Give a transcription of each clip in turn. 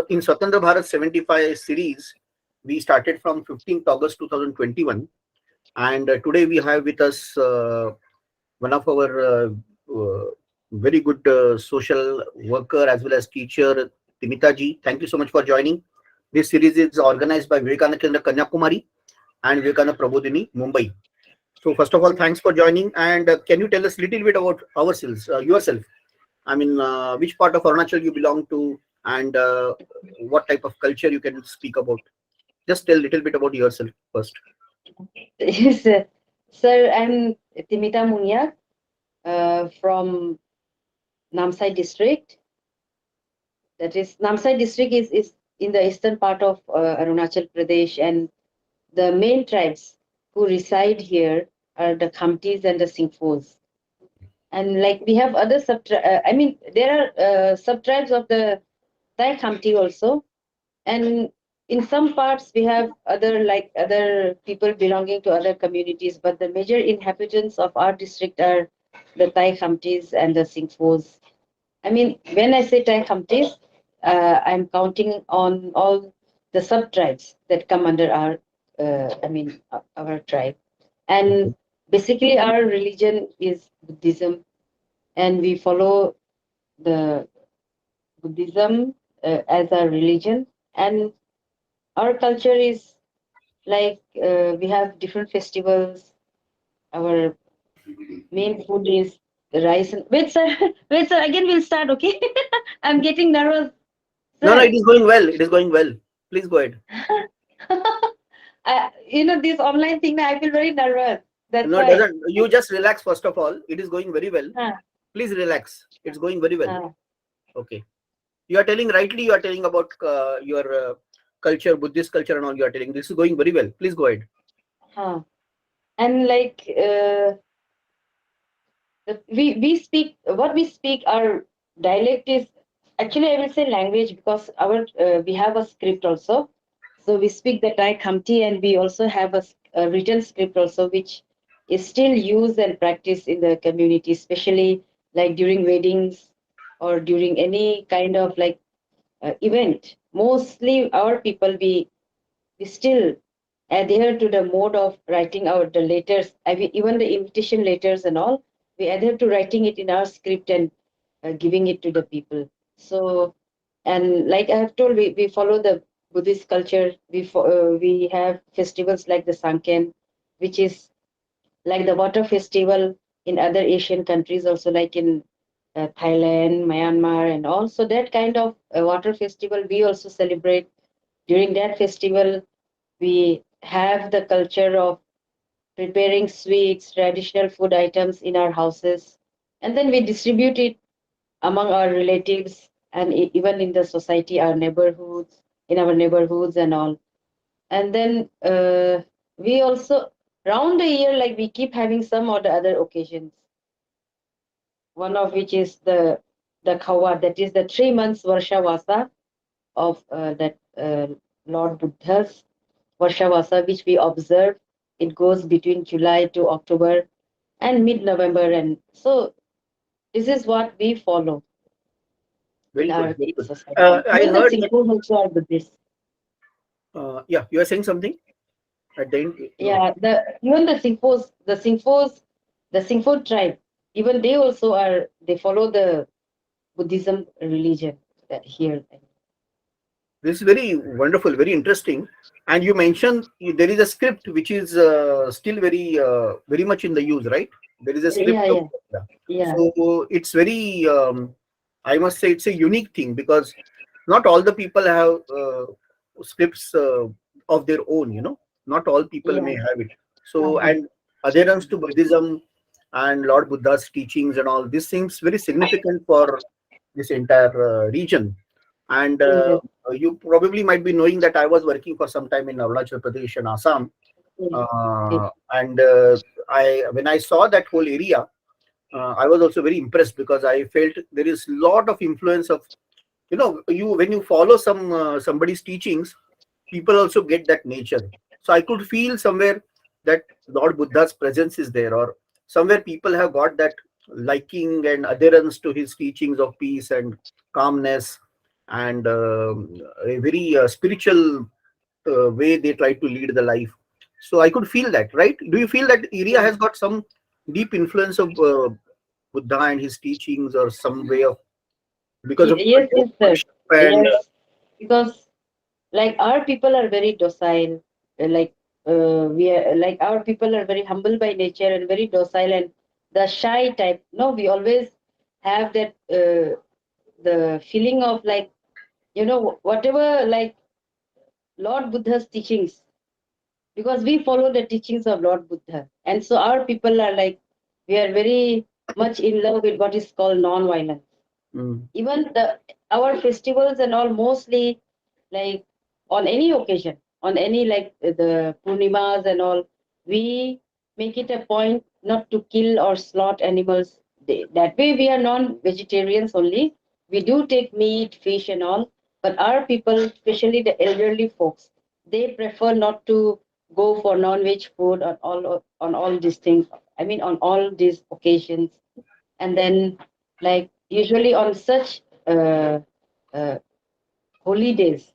in Swatantra Bharat 75 series, we started from 15th August 2021, and today we have with us one of our very good social worker as well as teacher, Timita ji. Thank you so much for joining. This series is organized by Vivekananda Kendra Kanyakumari and Vivekananda Prabodhini, Mumbai. So first of all, thanks for joining. And can you tell us a little bit about ourselves, yourself? I mean, which part of Arunachal you belong to, and what type of culture you can speak about? Just tell a little bit about yourself first. Yes, sir. I'm Timita Mungyak from Namsai district. That is, Namsai district is in the eastern part of Arunachal Pradesh, and the main tribes who reside here are the Khamtis and the Singphos. And like we have other I mean, there are sub-tribes of the Thai Khamti also, and in some parts we have other people belonging to other communities, but the major inhabitants of our district are the Thai Khamtis and the Singphos. I mean, when I say Thai Khamtis, I'm counting on all the sub-tribes that come under our our tribe. And basically our religion is Buddhism, and we follow the Buddhism as our religion. And our culture is like we have different festivals. Our main food is rice and wait, sir. Wait, sir. Again, we'll start. Okay, I'm getting nervous, No, no, sir. it is going well. It is going well. Please go ahead. This online thing, I feel very nervous. That's No, it why. doesn't. You just relax first of all. It is going very well. Huh, Please relax. It's going very well. huh, Okay. You are telling rightly. You are telling about your culture, Buddhist culture, and all. You are telling this is going very well. Please go ahead. huh. And like we speak what we speak, our dialect is actually, I will say, language, because our we have a script also. So we speak the Thai Khamti, and we also have a written script also, which is still used and practiced in the community, especially like during weddings or during any kind of like event. Mostly our people, we still adhere to the mode of writing out the letters. I mean, even the invitation letters and all, we adhere to writing it in our script and giving it to the people. So, and like I have told, we follow the Buddhist culture. We have festivals like the Sanken, which is like the water festival in other Asian countries, also like in Thailand, Myanmar, and all. So that kind of water festival we also celebrate. During that festival, we have the culture of preparing sweets, traditional food items in our houses, and then we distribute it among our relatives and even in the society, in our neighborhoods and all. And then we also, round the year, like we keep having some or the other occasions. One of which is the Khawa, that is the 3 months Varsha Vasa of that Lord Buddha's Varshavasa, which we observe. It goes between July to October and mid-November. And so this is what we follow in Very good. our Very good. society. I Even the heard that. Singapore also are Buddhist. Yeah, you are saying something at the end. No. Yeah, even the Singpho tribe, even they also they follow the Buddhism religion that here. This is very wonderful, very interesting. And you mentioned there is a script which is still very much in the use, right? There is a Yeah, script of, yeah, yeah. yeah, So it's very, I must say, it's a unique thing because not all the people have scripts of their own. Not all people may yeah. have it. So, Uh-huh. and adherence to Buddhism and Lord Buddha's teachings and all this seems very significant for this entire region. And Yes, you probably might be knowing that I was working for some time in Arunachal Pradesh and Assam. yes, yes. And I when I saw that whole area, I was also very impressed because I felt there is a lot of influence of, you when you follow somebody's teachings, people also get that nature. So I could feel somewhere that Lord Buddha's presence is there, or somewhere people have got that liking and adherence to his teachings of peace and calmness. and a very spiritual way they try to lead the life. So I could feel that, right? Do you feel that area has got some deep influence of Buddha and his teachings, or some way of, because of Yes, yes, sir. worship and Yes, because like our people are very docile, like we are like our people are very humble by nature and very docile, and the shy type. No, we always have that the feeling of like, whatever, like Lord Buddha's teachings, because we follow the teachings of Lord Buddha. And so our people are like, we are very much in love with what is called non-violence. mm, Even our festivals and all, mostly like on any occasion, on any like the Purnimas and all, we make it a point not to kill or slaughter animals. That way we are non-vegetarians only. We do take meat, fish and all, but our people, especially the elderly folks, they prefer not to go for non-veg food on all these things. I mean, on all these occasions. And then, like usually on such uh, holy days,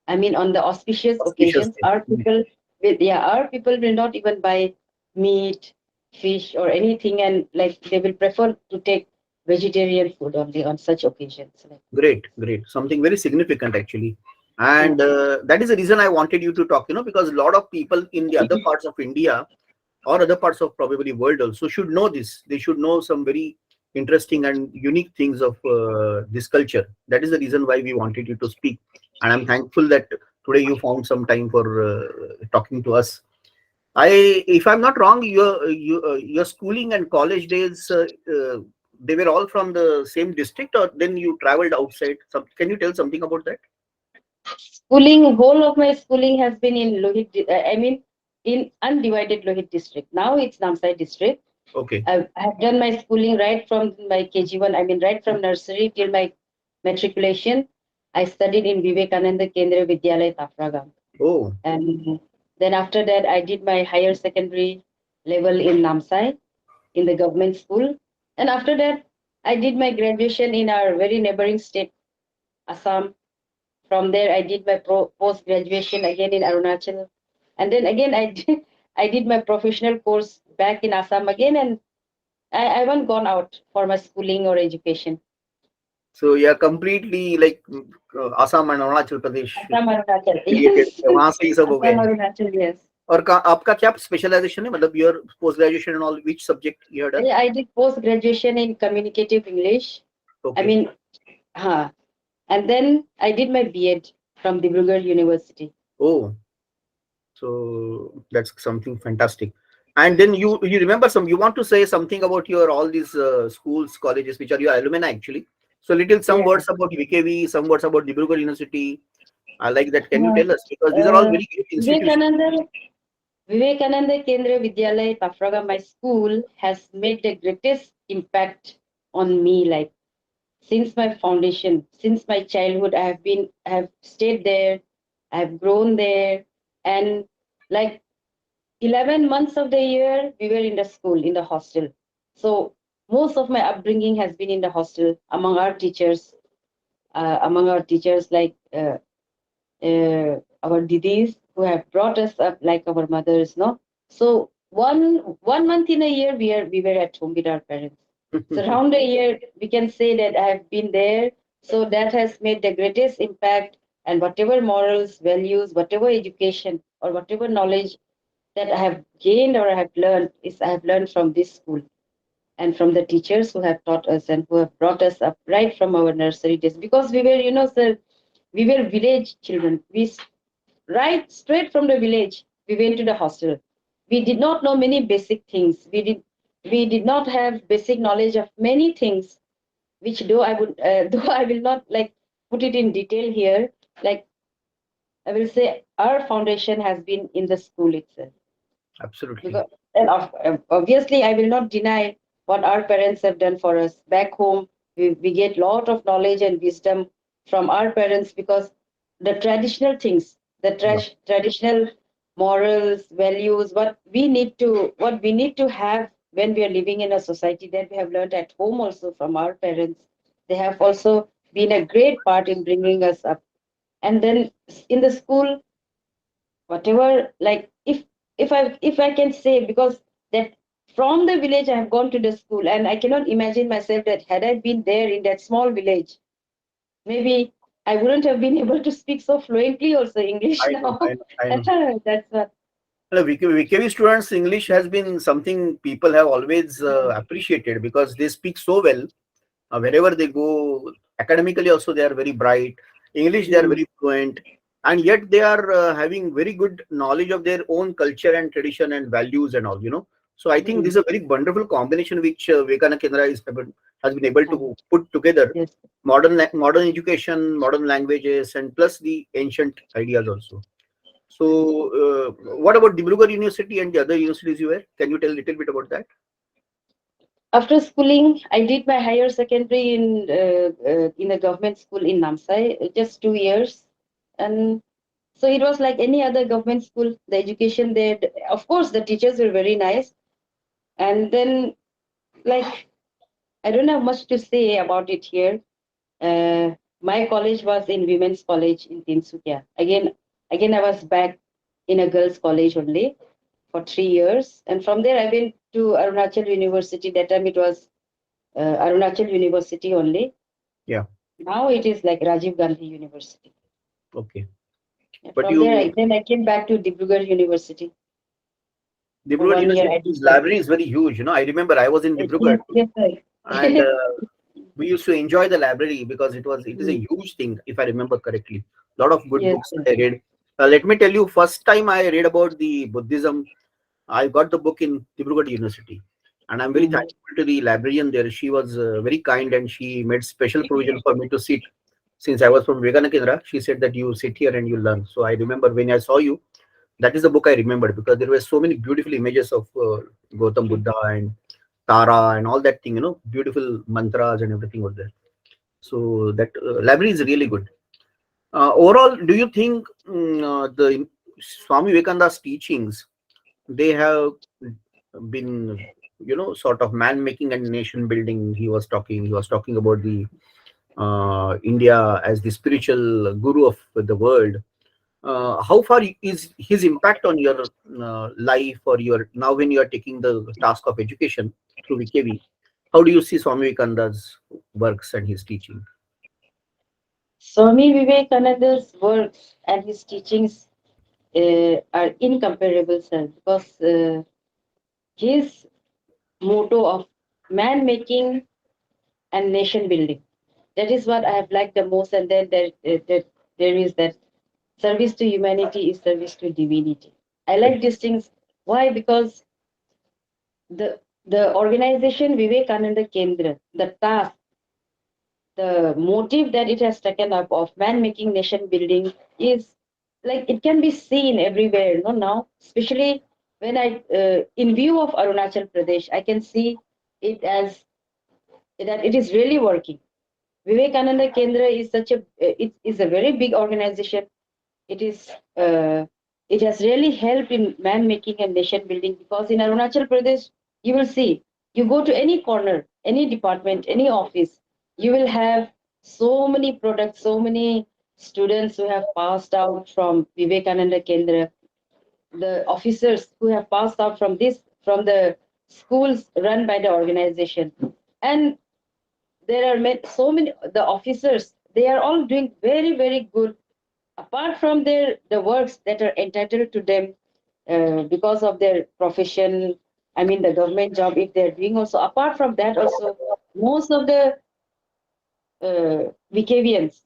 I mean, on the auspicious auspicious occasions, day. Mm. our people will not even buy meat, fish, or anything, and like they will prefer to take vegetarian food only on such occasions. Like, Great, great. Something very significant actually. And mm, that is the reason I wanted you to talk, because a lot of people in the other parts of India or other parts of probably world also should know this. They should know some very interesting and unique things of this culture. That is the reason why we wanted you to speak. And I'm thankful that today you found some time for talking to us. If I'm not wrong, your schooling and college days, they were all from the same district, or then you traveled outside. Can you tell something about that? schooling, whole of my schooling has been in Lohit. I mean, in undivided Lohit district. Now it's Namsai district. Okay. I've done my schooling right from my KG1, I mean, right from nursery till my matriculation. I studied in Vivekananda Kendra Vidyalaya Tafrogam. Oh, And then after that, I did my higher secondary level in Namsai in the government school. And after that, I did my graduation in our very neighboring state, Assam. From there, I did my post graduation again in Arunachal. And then again, I did my professional course back in Assam again. And I haven't gone out for my schooling or education. so yeah, completely like Assam and Arunachal Pradesh Assam, Arunachal, related. yes. वहाँ से ही सब हो गए Assam, हैं. Arunachal, yes. और आपका क्या specialisation है, मतलब your post graduation and all, which subject you had done? I did post graduation in communicative English. I Okay. mean, huh. And then I did my B.Ed from Dibrugarh University. Oh, so that's something fantastic. And then you remember some, you want to say something about your all these schools, colleges, which are your alumni actually. So little some Yeah. words about VKV, some words about Dibrugarh University. I like that. Can you Uh, tell us, because these are all uh, very great institutions. Vivekananda, Vivekananda Kendra Vidyalaya Tafrogam, my school, has made the greatest impact on me. Like since my foundation, since my childhood, I have stayed there, I have grown there, and like 11 months of the year, we were in the school, in the hostel. So most of my upbringing has been in the hostel among our teachers like our didis who have brought us up like our mothers, no? So one month in a year, we were at home with our parents. So around a year, we can say that I have been there. So that has made the greatest impact, and whatever morals, values, whatever education or whatever knowledge that I have gained or I have learned is I have learned from this school and from the teachers who have taught us and who have brought us up right from our nursery days. Because we were, sir, we were village children. Right straight from the village, we went to the hostel. We did not know many basic things. We did not have basic knowledge of many things, which though I would though I will not like put it in detail here. Like I will say, our foundation has been in the school itself. Absolutely. Because and obviously I will not deny what our parents have done for us back home. We get lot of knowledge and wisdom from our parents, because the traditional things, Yeah. traditional morals, values, what we need to have when we are living in a society, that we have learned at home also from our parents. They have also been a great part in bringing us up. And then in the school, whatever, like if I can say, because that from the village I have gone to the school, and I cannot imagine myself that had I been there in that small village, maybe I wouldn't have been able to speak so fluently also English I know, now. I know. That's what. Well, VKV students' English has been something people have always appreciated because they speak so well. Wherever they go, academically also they are very bright. English they are Mm, very fluent, and yet they are having very good knowledge of their own culture and tradition and values and all. So I think this mm, is a very wonderful combination which Vivekananda Kendra has been able um, to put together. yes. Modern education, modern languages, and plus the ancient ideas also. So, what about Dibrugarh University and the other universities you were? Can you tell a little bit about that? After schooling, I did my higher secondary in a government school in Namsai, just 2 years, and so it was like any other government school. The education there, of course, the teachers were very nice, and then like I don't have much to say about it here. My college was in Women's College in Tinsukia. Again, I was back in a girls' college only for 3 years, and from there I went to Arunachal University. That time it was Arunachal University only. Yeah. Now it is like Rajiv Gandhi University. Okay. And But from there, you then I came back to Dibrugarh University for Dibrugarh 1 year. I did University's the library is very huge. I remember I was in Dibrugarh yes, yes, sir. and we used to enjoy the library because it is a Mm, huge thing if I remember correctly. A lot of good yes, books sir. I read. Let me tell you, first time I read about the Buddhism, I got the book in Dibrugarh University, and I'm very Mm, thankful to the librarian there. She was very kind and she made special provision for me to sit. Since I was from Vivekananda Kendra, she said that you sit here and you learn. So I remember when I saw you, that is the book I remembered because there were so many beautiful images of Gautam mm. Buddha and Tara and all that thing, beautiful mantras and everything was there. So that library is really good. Overall, do you think the Swami Vivekananda's teachings they have been, sort of man making and nation building? He was talking about the India as the spiritual guru of the world. How far is his impact on your life or your now when you are taking the task of education through VKV? How do you see Swami Vivekananda's works and his teaching? Swami Vivekananda's works and his teachings are incomparable, sir, because his motto of man making and nation building. That is what I have liked the most. And then there is that service to humanity is service to divinity. I like these things. Why? Because the organization Vivekananda Kendra, the task, the motive that it has taken up of man making nation building is like it can be seen everywhere. No, now especially when I in view of Arunachal Pradesh, I can see it as that it is really working. Vivekananda Kendra is such a it is a very big organization. It is it has really helped in man making and nation building because in Arunachal Pradesh you will see you go to any corner, any department, any office, you will have so many products, so many students who have passed out from Vivekananda Kendra, the officers who have passed out from the schools run by the organization, and there are so many the officers. They are all doing very very good apart from the works that are entitled to them because of their profession. I mean the government job if they're doing also. Apart from that also, most of the VKVians,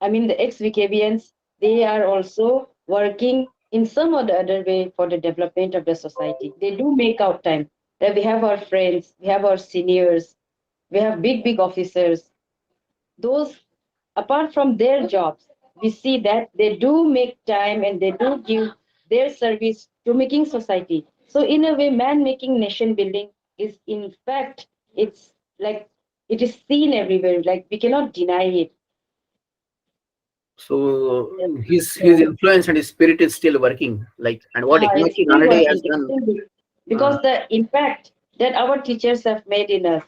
I mean the ex-VKVians, they are also working in some or the other way for the development of the society. They do make out time. That we have our friends, we have our seniors, we have big big officers. Those apart from their jobs, we see that they do make time and they do give their service to making society. So in a way, man making nation building is in fact it's like it is seen everywhere. Like we cannot deny it. So his Yeah. influence and his spirit is still working. Like and what It's Himati still Nanaday has working. It's done. still big. Uh, Because the impact that our teachers have made in us,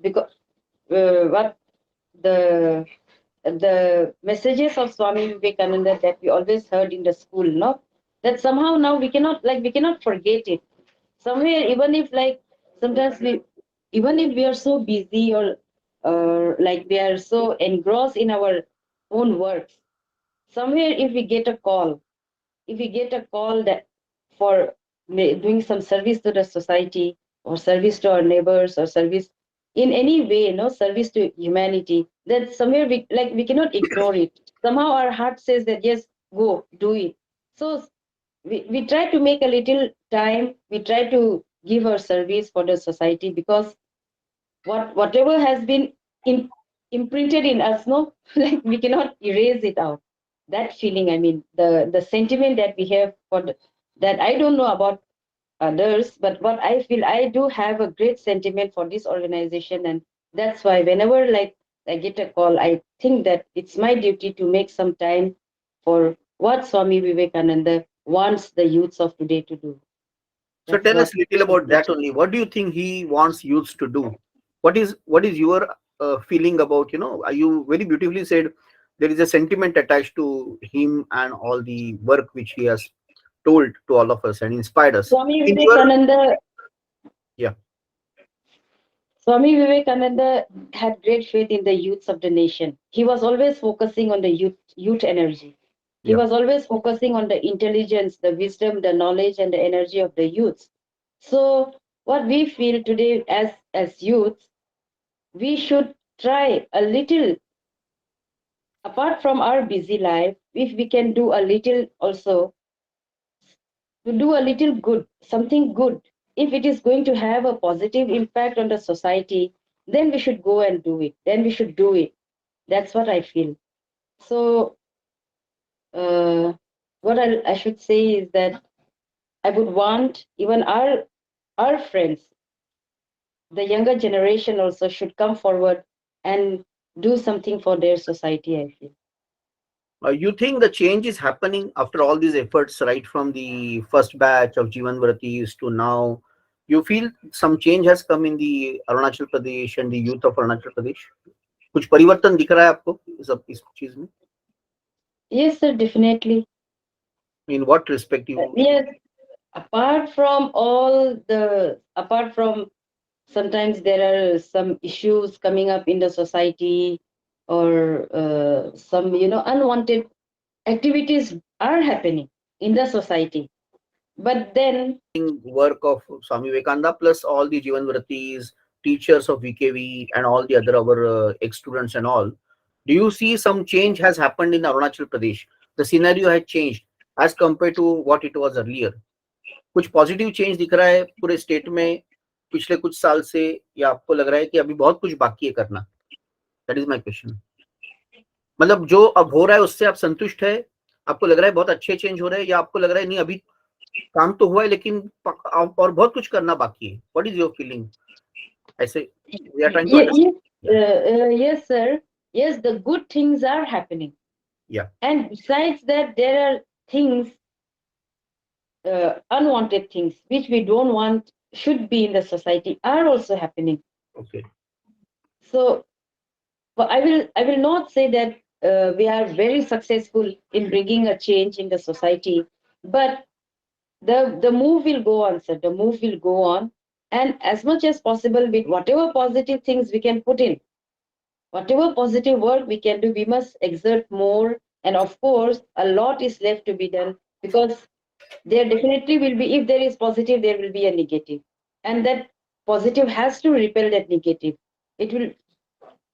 because what the the messages of Swami Vivekananda that we always heard in the school, no, that somehow now we cannot forget it. Somewhere, even if like sometimes even if we are so busy or like we are so engrossed in our own works, somewhere if we get a call that for doing some service to the society or service to our neighbors or service in any way, no, service to humanity, then somewhere we cannot ignore it. Somehow our heart says that yes, go do it. So we try to make a little time, we try to give our service for the society, because whatever has been in, imprinted in us, no, like we cannot erase it out. That feeling, I mean, the sentiment that we have for that, I don't know about others, but what I feel, I do have a great sentiment for this organization, and that's why whenever like I get a call, I think that it's my duty to make some time for what Swami Vivekananda wants the youths of today to do. So That's tell what us a little I about feel. that only. What do you think he wants youths to do? What is your feeling about? Are you very beautifully said there is a sentiment attached to him and all the work which he has told to all of us and inspired us. Swami In your Vivekananda yeah Swami Vivekananda had great faith in the youths of the nation. He was always focusing on the youth energy. He yeah. was always focusing on the intelligence, the wisdom, the knowledge, and the energy of the youths. So, what we feel today as youths, we should try a little, apart from our busy life, if we can do a little also, to do a little good, something good. If it is going to have a positive impact on the society, then we should go and do it. Then we should do it. That's what I feel. So, what I should say is that I would want even our friends, the younger generation also should come forward and do something for their society, I feel. You think the change is happening after all these efforts, right from the first batch of Jivan Vratis to now? You feel some change has come in the Arunachal Pradesh and the youth of Arunachal Pradesh? कुछ परिवर्तन दिख रहा है आपको इस चीज में? Yes, sir, definitely. In what respect you? Yes, apart from sometimes there are some issues coming up in the society, or some unwanted activities are happening in the society, but then Work of Swami Vivekananda plus all the Jivan Vratis, teachers of VKV and all the other our ex-students and all. Do you see some change has happened in Arunachal Pradesh? The scenario has changed as compared to what it was earlier. कुछ positive change दिख रहा है पूरे state में पिछले कुछ साल से, या आपको लग रहा है कि अभी बहुत कुछ बाकी है करना? That is my question. मतलब जो अब हो रहा है उससे आप संतुष्ट है? आपको लग रहा है बहुत अच्छे चेंज हो रहे हैं, या आपको लग रहा है नहीं अभी काम तो हुआ है लेकिन और बहुत कुछ करना बाकी है? What is your feeling? ऐसे we are trying to understand. yes, yes, sir. Yes, the good things are happening, या and besides that, there are things, unwanted things which we don't want should be in the society are also happening. Okay. So, but I will not say that we are very successful in bringing a change in the society, but the move will go on, sir. The move will go on, and as much as possible, with whatever positive things we can put in, whatever positive work we can do, we must exert more. And of course, a lot is left to be done, because there definitely will be, if there is positive, there will be a negative, and that positive has to repel that negative. It will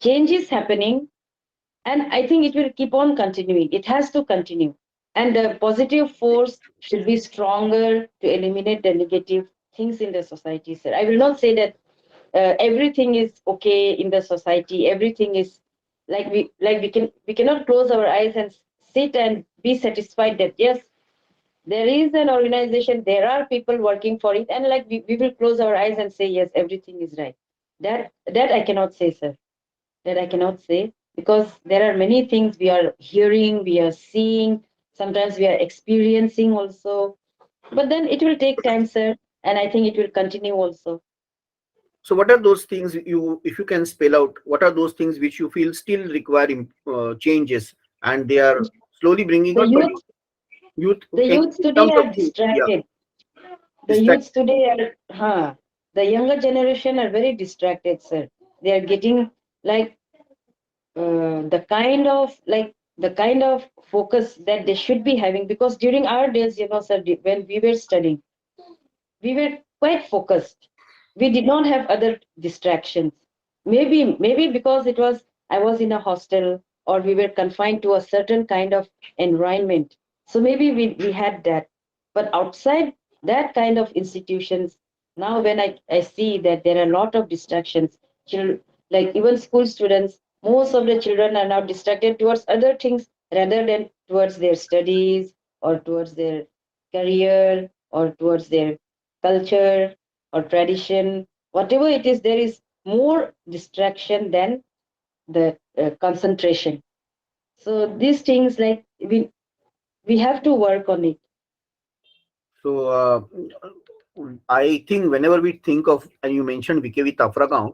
change is happening, and I think it will keep on continuing. It has to continue, and the positive force should be stronger to eliminate the negative things in the society, sir. I will not say that everything is okay in the society, everything is we cannot close our eyes and sit and be satisfied that yes, there is an organization, there are people working for it, and like we will close our eyes and say yes, everything is right. That I cannot say, sir. That I cannot say, because there are many things we are hearing, we are seeing, sometimes we are experiencing also. But then it will take time, sir, and I think it will continue also. So what are those things if you can spell out, what are those things which you feel still require changes, and they are slowly bringing The out, but youth, youth the youths in today terms of are youth, yeah, distracted. The distract. youths today are, the younger generation are very distracted, sir. They are getting like the kind of focus that they should be having, because during our days, sir, when we were studying, we were quite focused. We did not have other distractions. Maybe because it was, I was in a hostel, or we were confined to a certain kind of environment. So maybe we had that. But outside that kind of institutions, now when I see that there are a lot of distractions, like even school students, most of the children are now distracted towards other things rather than towards their studies, or towards their career, or towards their culture or tradition, whatever it is, there is more distraction than the concentration. So these things, like we have to work on it. So I think whenever we think of, and you mentioned VKV Tafrogam,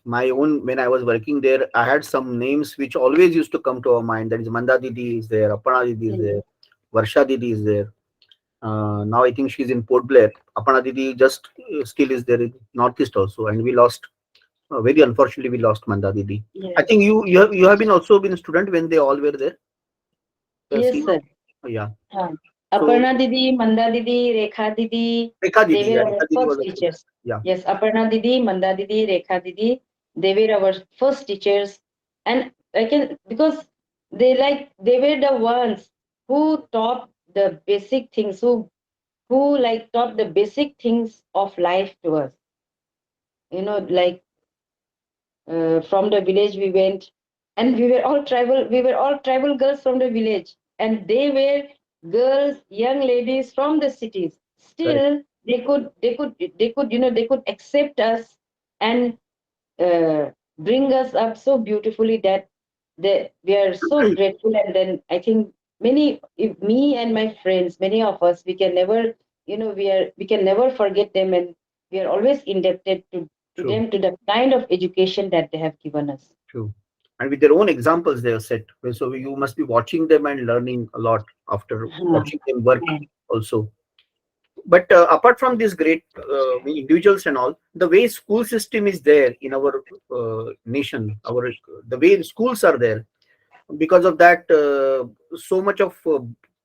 my own, when I was working there, I had some names which always used to come to our mind. That is Manda Didi is there, Apana Didi is there, Mm. Varsha Didi is there. Now I think she's in Port Blair. Apana Didi just still is there in Northeast also, and we lost. Very unfortunately, we lost Manda Didi. I Yes, think you have been also been a student when they all were there. yes, Seema? sir. Yeah. Huh. So Aparna Didi, Manda Didi, Rekha Didi, Rekha they Didi, were yeah, our Rekha Didi was first also there. teachers. Yeah, Yes, Aparna Didi, Manda Didi, Rekha Didi, they were our first teachers. And I can, because they were the ones who taught the basic things, who like taught the basic things of life to us. Like from the village we went, and we were all tribal girls from the village, and they were girls, young ladies from the cities. correct. Still they could accept us, and bring us up so beautifully that we are so grateful. And then I think if me and my friends, many of us, we can never, we can never forget them, and we are always indebted to True, them, to the kind of education that they have given us. true. And with their own examples, they are set. Well, so you must be watching them and learning a lot after Huh. watching them work Yeah. also. But apart from these great individuals and all, the way school system is there in our nation, our the way schools are there, because of that, so much of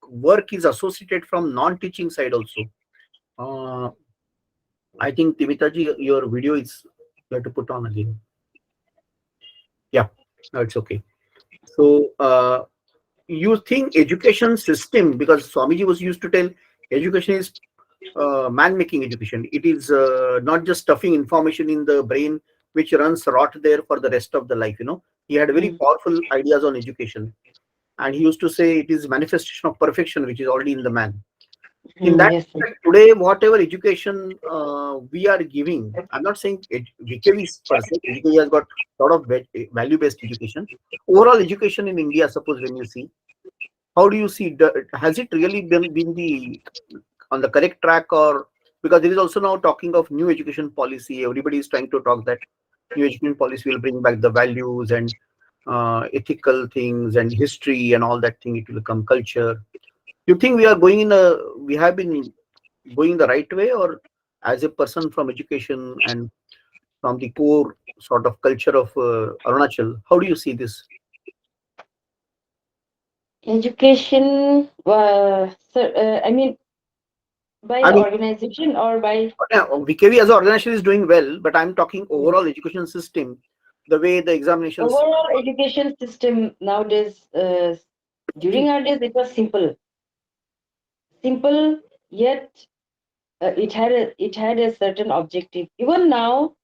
work is associated from non-teaching side also. uh, I think Timitaji, your video is, you have to put on again. Yeah, no, it's okay. So you think education system, because Swamiji was used to tell education is man making education. It is not just stuffing information in the brain which runs rot there for the rest of the life. He had very Mm. powerful ideas on education, and he used to say it is manifestation of perfection which is already in the man. In that Yes, sir. respect, today whatever education we are giving, I'm not saying VKVs per se. VKV has got a lot of value based education. Overall education in India, suppose when you see, how do you see, has it really been the on the correct track, or because there is also now talking of new education policy, everybody is trying to talk that new education policy will bring back the values and ethical things and history and all that thing, it will become culture. You think we have been going the right way, or as a person from education and from the core sort of culture of Arunachal, how do you see this? Education, sir, I mean, by I the mean, organization or by VKV as an organization is doing well, but I'm talking yeah. overall education system, the way the examinations. Overall education system nowadays. During our days, it was simple, yet it had a certain objective. Even now,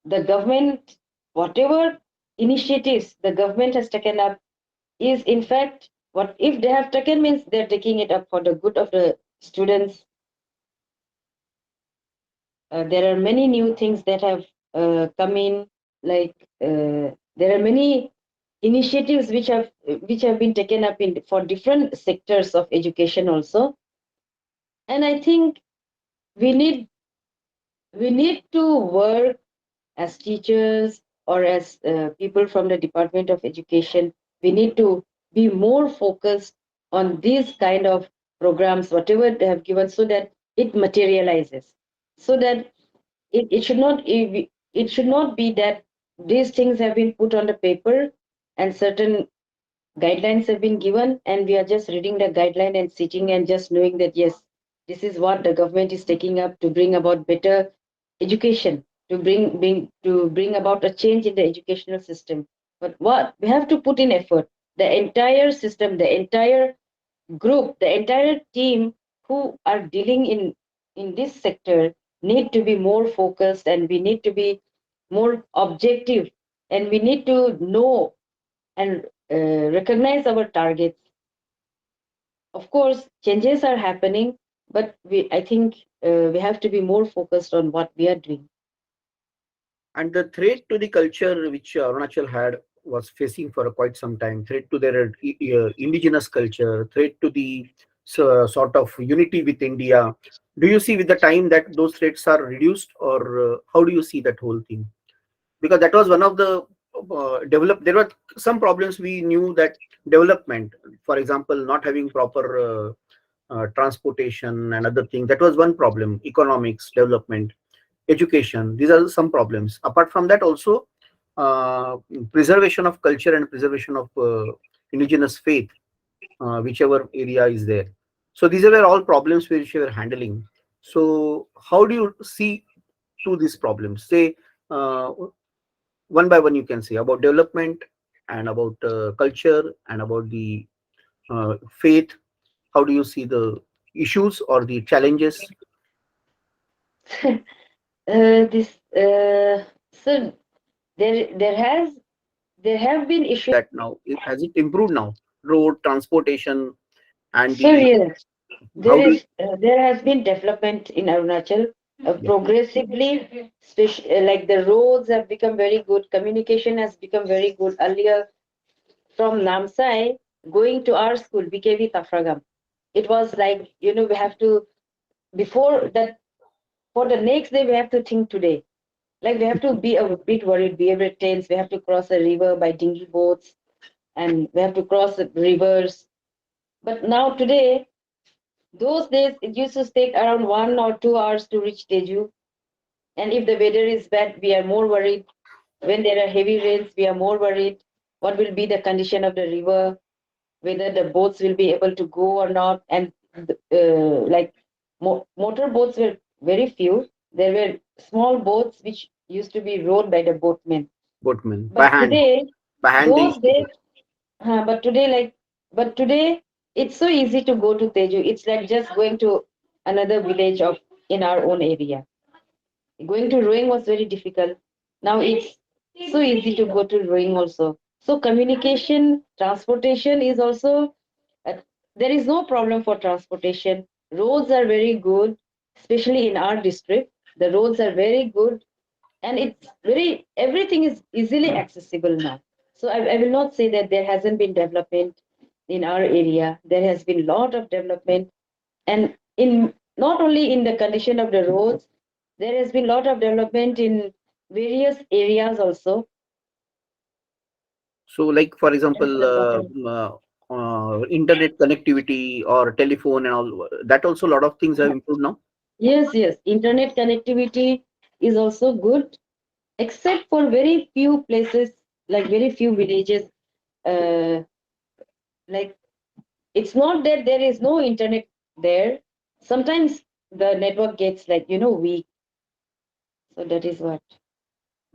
the government, whatever initiatives the government has taken up, is in fact, what if they have taken, means they're taking it up for the good of the students. There are many new things that have come in, like there are many initiatives which have been taken up for different sectors of education also. And I think we need we need to work as teachers or as people from the Department of Education, we need to be more focused on these kind of programs, whatever they have given, so that it materializes, so that it should not it should not be that these things have been put on the paper and certain guidelines have been given and we are just reading the guideline and sitting and just knowing that yes, this is what the government is taking up to bring about better education, to bring about a change in the educational system. But what we have to put in effort, the entire system, the entire group, the entire team who are dealing in this sector need to be more focused, and we need to be more objective, and we need to know and recognize our targets. Of course, changes are happening, but I think we have to be more focused on what we are doing. And the threat to the culture which Arunachal had was facing for quite some time, threat to their indigenous culture, threat to the sort of unity with India. Do you see with the time that those threats are reduced, or how do you see that whole thing? Because that was one of the there were some problems we knew, that development, for example, not having proper transportation and other things, that was one problem. Economics, development, education, these are some problems. Apart from that also, uh, preservation of culture and preservation of indigenous faith, whichever area is there. So these were all problems which we were handling. So how do you see to these problems, say, uh, one by one, you can say about development and about culture and about the faith? How do you see the issues or the challenges This so there have been issues. that now has it improved now? Road transportation and So the yes, how do you, there has been development in Arunachal yeah, progressively. Like the roads have become very good, communication has become very good. Earlier, from Namsai going to our school, VKV Tafrogam, it was like we have to, before that, for the next day we have to think today. Like we have to be a bit worried, be a bit tense. We have to cross a river by dinghy boats, and we have to cross the rivers. But now today, those days it used to take around 1 or 2 hours to reach Teju. And if the weather is bad, we are more worried. When there are heavy rains, we are more worried. What will be the condition of the river? Whether the boats will be able to go or not. And like motor boats were very few. There were small boats which used to be rowed by the boatmen. boatman by But hand? today, By hand they those used to do days, it. but today, it's so easy to go to Teju. It's like just going to another village of in our own area. Going to rowing was very difficult. Now it's so easy to go to rowing also. So communication, transportation is also uh, there is no problem for transportation. Roads are very good, especially in our district. The roads are very good, and it's very everything is easily accessible now. So I will not say that there hasn't been development in our area. There has been a lot of development, and in not only in the condition of the roads, there has been a lot of development in various areas also. So like for That's example, the water. internet connectivity or telephone and all, that also a lot of things have improved now. Yes, yes, internet connectivity is also good, except for very few places, like very few villages. uh, like it's not that there is no internet there. Sometimes the network gets like weak. So that is what.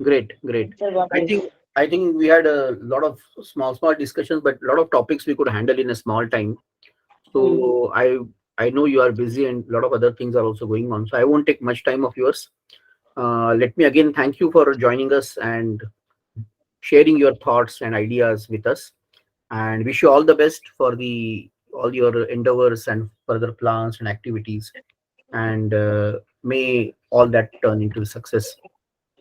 Great, great. That's what I I think see. I think we had a lot of small discussions, but a lot of topics we could handle in a small time. Hmm. So I know you are busy and a lot of other things are also going on. So I won't take much time of yours. Let me again thank you for joining us and sharing your thoughts and ideas with us. And wish you all the best for the all your endeavors and further plans and activities. And may all that turn into success.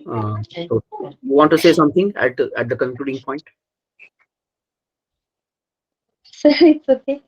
Uh, Okay. so, you want to say something at the concluding point? So it's okay.